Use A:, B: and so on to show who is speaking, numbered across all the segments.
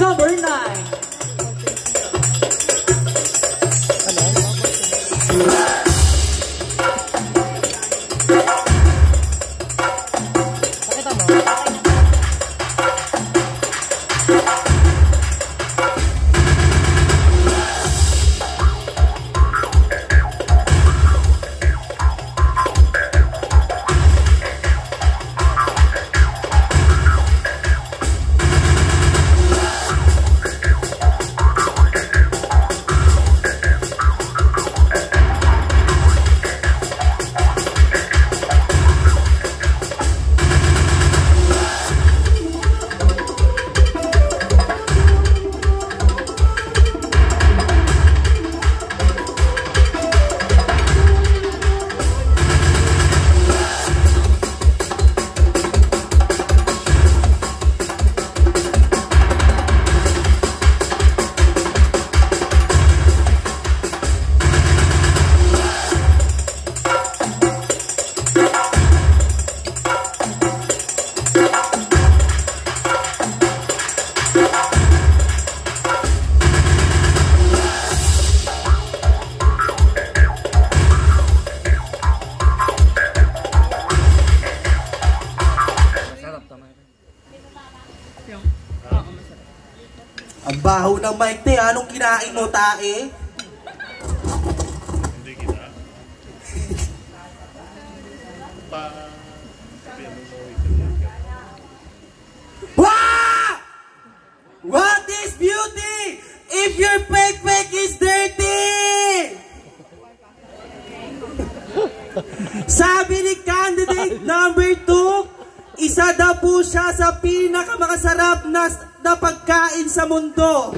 A: number 9.
B: Ang baho ng mic te, anong kinain mo tae?
C: Hindi kita.
B: Wow! What is beauty if your fake is dirty? Sabi ni candidate number 2, isa daw po siya sa pinakamakasarap na pagkain sa mundo.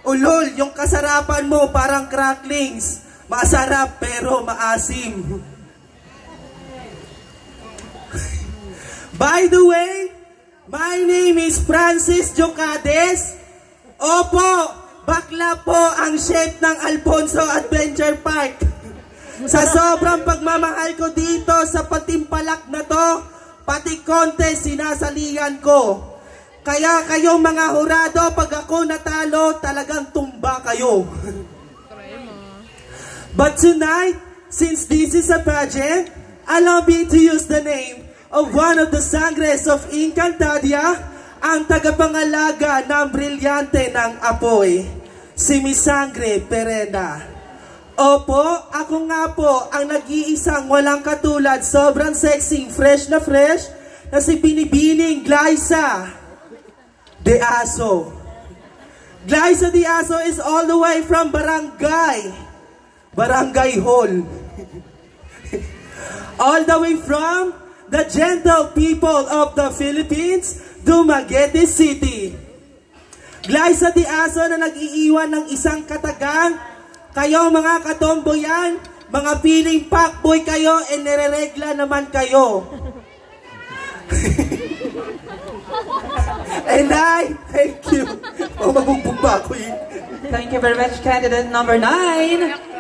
B: Ulol, yung kasarapan mo parang cracklings. Masarap pero maasim. By the way, my name is Francis Jocades. Opo, bakla po ang chef ng Alfonso Adventure Park. Sa sobrang pagmamahal ko dito sa patimpalak na to, pati contest sinasalihan ko. Kaya kayong mga hurado, pag ako natalo, talagang tumba kayo. But tonight, since this is a pageant, allow me to use the name of one of the sangres of Encantadia, ang tagapangalaga ng brilyante ng apoy, si Miss Sangre Perena. Opo, ako nga po ang nag-iisang walang katulad, sobrang sexy, fresh na si Binibining Glyza De Aso. Glyza De Aso is all the way from Barangay Hall. All the way from the gentle people of the Philippines, Dumaguete City. Glyza De Aso na nag-iiwan ng isang katagang, kayo mga katomboyan, mga feeling fuckboy kayo, e nire-regla naman kayo. And I thank you. Mabugbog ba ako eh?
A: Thank you very much, candidate number 9.